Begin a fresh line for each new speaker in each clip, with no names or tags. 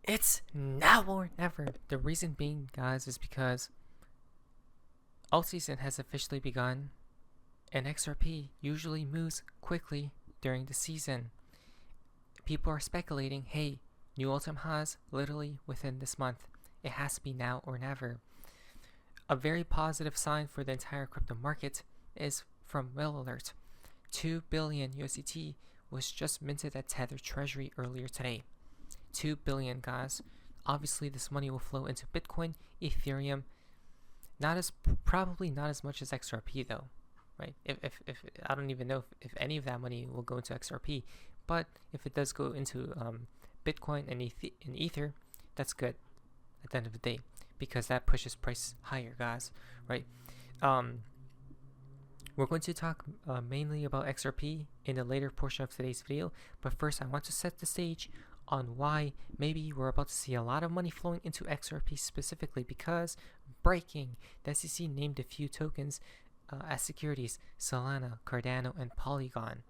It's now or never. The reason being, guys, is because Altseason has officially begun, and XRP usually moves quickly during the season. People are speculating, hey, new all-time highs literally within this month. It has to be now or never. A very positive sign for the entire crypto market is from Will Alert. 2 billion USDT was just minted at Tether Treasury earlier today. 2 billion, guys. Obviously, this money will flow into Bitcoin, Ethereum. Probably not as much as XRP though, right? If I don't even know if any of that money will go into XRP, but if it does go into Bitcoin and Ether, that's good at the end of the day, because that pushes price higher, guys, right? We're going to talk mainly about XRP in the later portion of today's video, but first I want to set the stage on why maybe we're about to see a lot of money flowing into XRP specifically, because breaking, the SEC named a few tokens as securities: Solana, Cardano, and Polygon.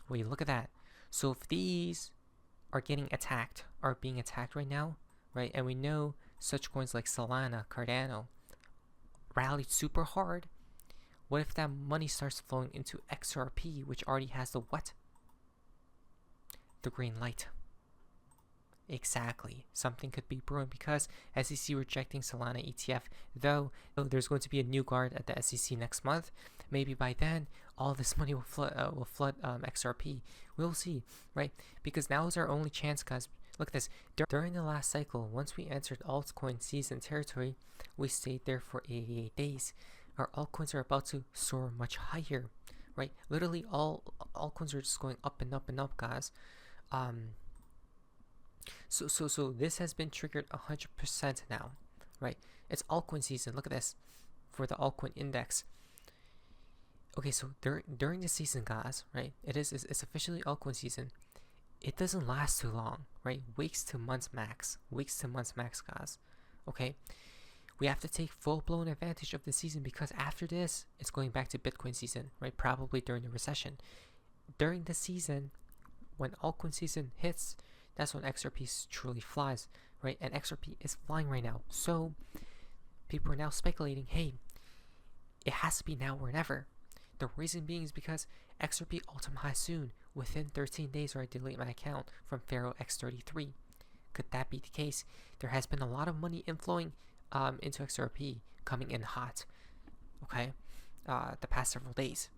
Wait, look at that. So if these are being attacked right now, right, and we know such coins like Solana, Cardano rallied super hard, what if that money starts flowing into XRP, which already has the what? The green light. Exactly. Something could be brewing, because SEC rejecting Solana ETF, though there's going to be a new guard at the SEC next month. Maybe by then all this money will flood XRP. We'll see, right? Because now is our only chance, guys. Look at this. During the last cycle, once we entered altcoin season territory, we stayed there for 88 days. Our altcoins are about to soar much higher, right? Literally all altcoins are just going up and up and up, guys. So this has been triggered 100% now, right? It's altcoin season. Look at this for the altcoin index. Okay, so during the season, guys, right? It's officially altcoin season. It doesn't last too long, right? Weeks to months max, guys. Okay, we have to take full-blown advantage of the season, because after this, it's going back to Bitcoin season, right? Probably during the recession. During the season, when altcoin season hits, that's when XRP truly flies, right? And XRP is flying right now. So people are now speculating, hey, it has to be now or never. The reason being is because XRP all-time high soon, within 13 days, or I delete my account from Pharaoh X33. Could that be the case? There has been a lot of money inflowing into XRP, coming in hot, okay, the past several days.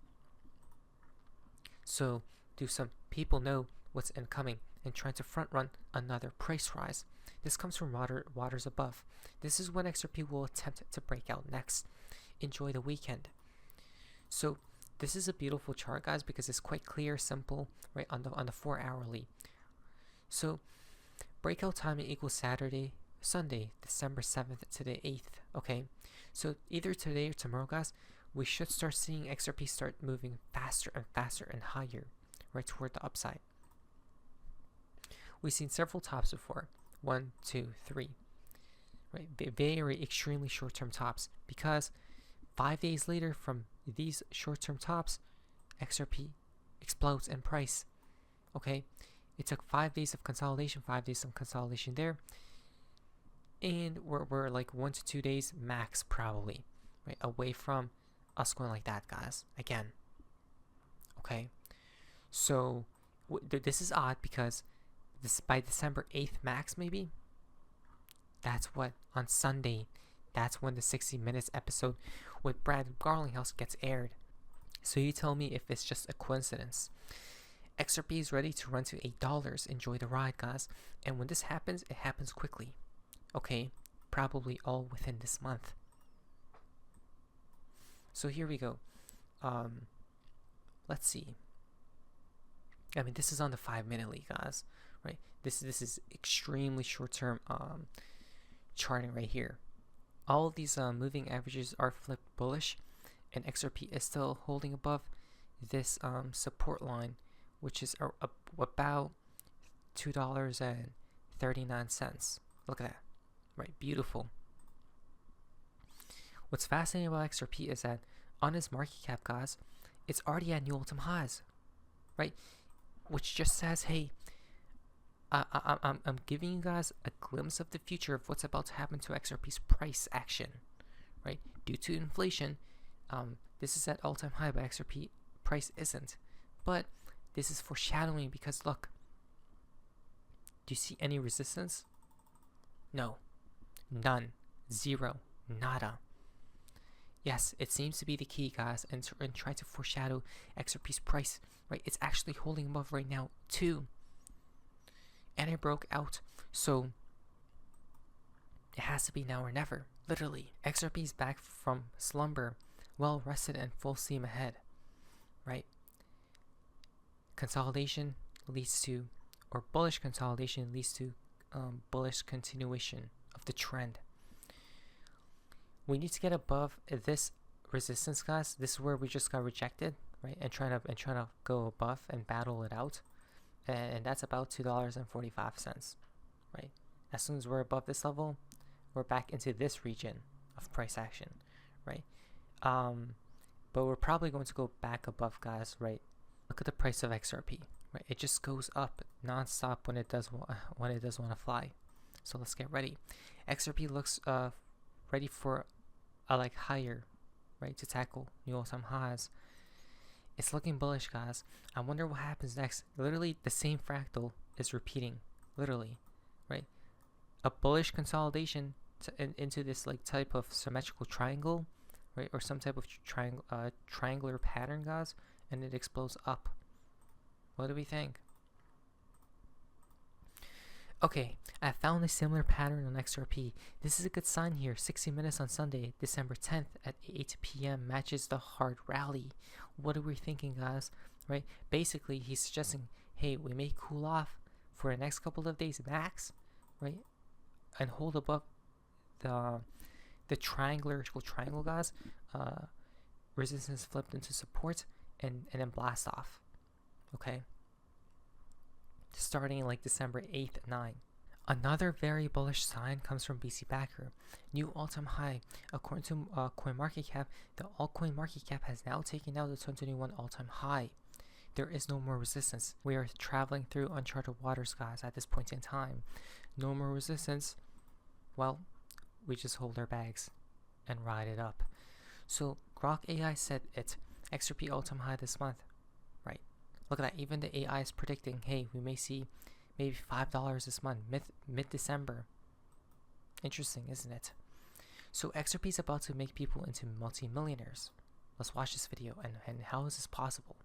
So do some people know what's incoming and trying to front run another price rise? This comes from waters above. This is when XRP will attempt to break out next. Enjoy the weekend. So this is a beautiful chart, guys, because it's quite clear, simple, right, on the 4 hourly. So breakout timing equals Sunday, December 7th to the 8th. Okay, so either today or tomorrow, guys, we should start seeing XRP start moving faster and faster and higher, right, toward the upside. We've seen several tops before. 1, 2, 3. Right, very extremely short-term tops, because 5 days later from these short-term tops, XRP explodes in price. Okay, it took 5 days of consolidation, 5 days of consolidation there, and we're like 1 to 2 days max, probably, right, away from us going like that, guys, again. Okay, so this is odd, because this by December 8th max, maybe, that's what, on Sunday, that's when the 60 Minutes episode with Brad Garlinghouse gets aired. So you tell me if it's just a coincidence. XRP is ready to run to $8. Enjoy the ride, guys. And when this happens, it happens quickly. Okay, probably all within this month. So here we go. Let's see. I mean, this is on the 5-minute, guys, right? This is extremely short-term charting right here. All of these moving averages are flipped bullish, and XRP is still holding above this support line, which is about $2.39. Look at that, right? Beautiful. What's fascinating about XRP is that on its market cap, guys, it's already at new all-time highs, right? Which just says, hey, I'm giving you guys a glimpse of the future of what's about to happen to XRP's price action, right? Due to inflation, this is at all-time high, but XRP price isn't. But this is foreshadowing because look, do you see any resistance? No, none, zero, nada. Yes, it seems to be the key, guys, and try to foreshadow XRP's price, right? It's actually holding above right now too, and it broke out, so it has to be now or never, literally. XRP is back from slumber, well rested and full steam ahead, right? Consolidation leads to, or bullish consolidation leads to bullish continuation of the trend. We need to get above this resistance, guys. This is where we just got rejected, right? And trying to go above and battle it out, and that's about $2.45, right? As soon as we're above this level, we're back into this region of price action, right? But we're probably going to go back above, guys, right? Look at the price of XRP, right? It just goes up non-stop when it does want to fly. So let's get ready. XRP looks ready for a like higher, right, to tackle new all-time highs. It's looking bullish, guys. I wonder what happens next. Literally the same fractal is repeating, literally, right? A bullish consolidation into this like type of symmetrical triangle, right, or some type of triangular pattern, guys, and it explodes up. What do we think? Okay, I found a similar pattern on XRP. This is a good sign here. 60 minutes on Sunday, December 10th at 8 p.m. matches the hard rally. What are we thinking, guys? Right? Basically, he's suggesting, hey, we may cool off for the next couple of days max, right? And hold above the triangle, guys. Resistance flipped into support and then blast off. Okay? Starting like December 8th at 9. Another very bullish sign comes from BC Backer. New all-time high. According to CoinMarketCap, the altcoin market cap has now taken out the 2021 all-time high. There is no more resistance. We are traveling through uncharted waters, guys, at this point in time. No more resistance. Well, we just hold our bags and ride it up. So Grok AI said it's XRP all-time high this month. Right. Look at that. Even the AI is predicting, hey, we may see maybe $5 this month, mid-December. Interesting, isn't it? So XRP is about to make people into multi-millionaires. Let's watch this video, and how is this possible?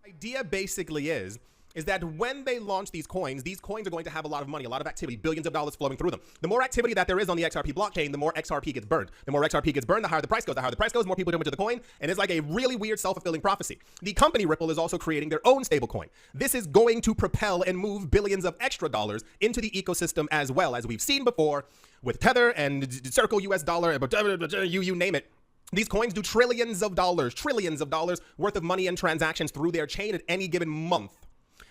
Idea basically is that when they launch these coins are going to have a lot of money, a lot of activity, billions of dollars flowing through them. The more activity that there is on the XRP blockchain, the more XRP gets burned. The more XRP gets burned, the higher the price goes. The higher the price goes, more people jump into the coin, and it's like a really weird self-fulfilling prophecy. The company Ripple is also creating their own stablecoin. This is going to propel and move billions of extra dollars into the ecosystem as well, as we've seen before with Tether and Circle US dollar, you name it. These coins do trillions of dollars worth of money and transactions through their chain at any given month.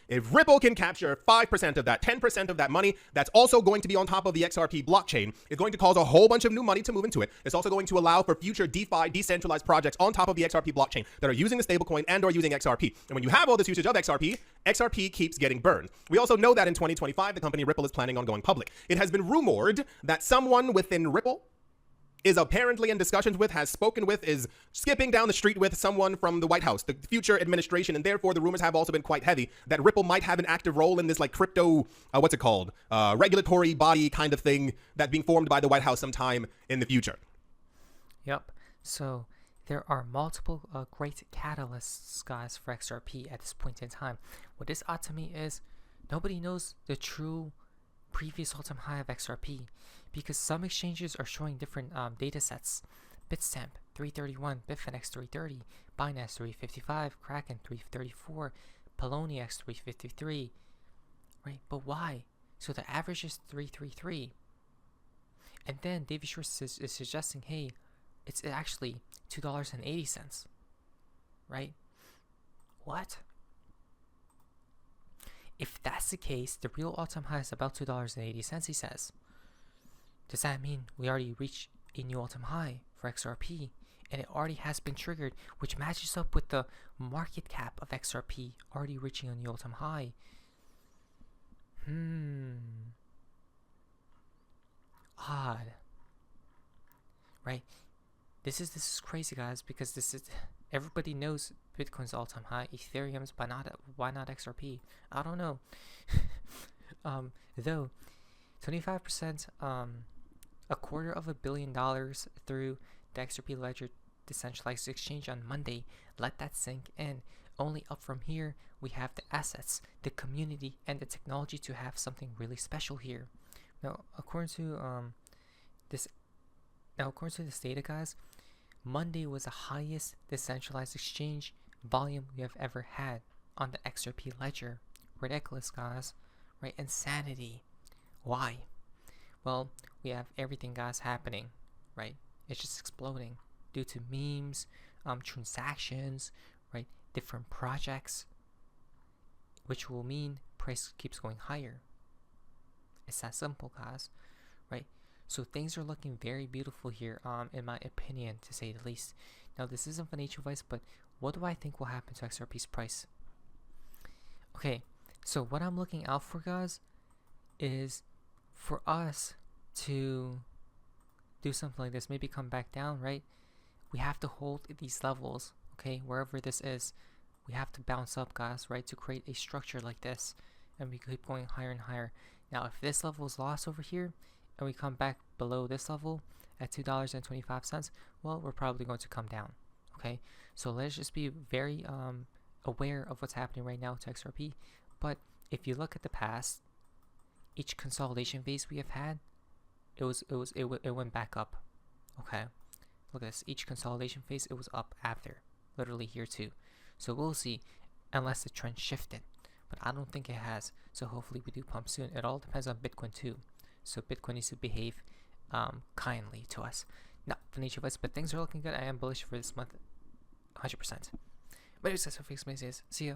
If Ripple can capture 5% of that, 10% of that money, that's also going to be on top of the XRP blockchain. It's going to cause a whole bunch of new money to move into it. It's also going to allow for future DeFi, decentralized projects on top of the XRP blockchain that are using the stablecoin and or using XRP. And when you have all this usage of XRP, XRP keeps getting burned. We also know that in 2025, the company Ripple is planning on going public. It has been rumored that someone within Ripple is apparently in discussions with, has spoken with, is skipping down the street with someone from the White House, the future administration, and therefore the rumors have also been quite heavy that Ripple might have an active role in this like crypto, regulatory body kind of thing that's being formed by the White House sometime in the future.
Yep. So there are multiple great catalysts, guys, for XRP at this point in time. What this odd to me is nobody knows the true previous all-time high of XRP, because some exchanges are showing different data sets. Bitstamp 331, Bitfinex 330, Binance 355, Kraken 334, Poloniex 353. Right, but why? So the average is 333. And then David Schwartz is suggesting, hey, it's actually $2.80. Right? What? If that's the case, the real all-time high is about $2.80, he says. Does that mean we already reached a new all-time high for XRP? And it already has been triggered, which matches up with the market cap of XRP already reaching a new all-time high. Odd. Right? This is crazy, guys, because this is, everybody knows Bitcoin's all-time high, Ethereum's, why not XRP? I don't know. Though 25%, $250 million through the XRP Ledger decentralized exchange on Monday. Let that sink in. Only up from here, we have the assets, the community, and the technology to have something really special here. Now, according to this data, guys, Monday was the highest decentralized exchange volume we have ever had on the XRP Ledger. Ridiculous, guys, right? Insanity. Why? Well, we have everything, guys, happening, right? It's just exploding due to memes, transactions, right? Different projects, which will mean price keeps going higher. It's that simple, guys, right? So things are looking very beautiful here, in my opinion, to say the least. Now, this isn't financial advice, but what do I think will happen to XRP's price? Okay, so what I'm looking out for, guys, is for us to do something like this, maybe come back down, right? We have to hold these levels, okay, wherever this is. We have to bounce up, guys, right, to create a structure like this, and we keep going higher and higher. Now, if this level is lost over here, and we come back below this level at $2.25, well, we're probably going to come down, okay? So let's just be very aware of what's happening right now to XRP. But if you look at the past, each consolidation phase we have had, it went back up, okay? Look at this, each consolidation phase, it was up after, literally here too. So we'll see, unless the trend shifted, but I don't think it has. So hopefully we do pump soon. It all depends on Bitcoin too. So Bitcoin needs to behave kindly to us. Not financial advice, but things are looking good. I am bullish for this month, 100%. But anyways, that's what Fix Maze is. See ya.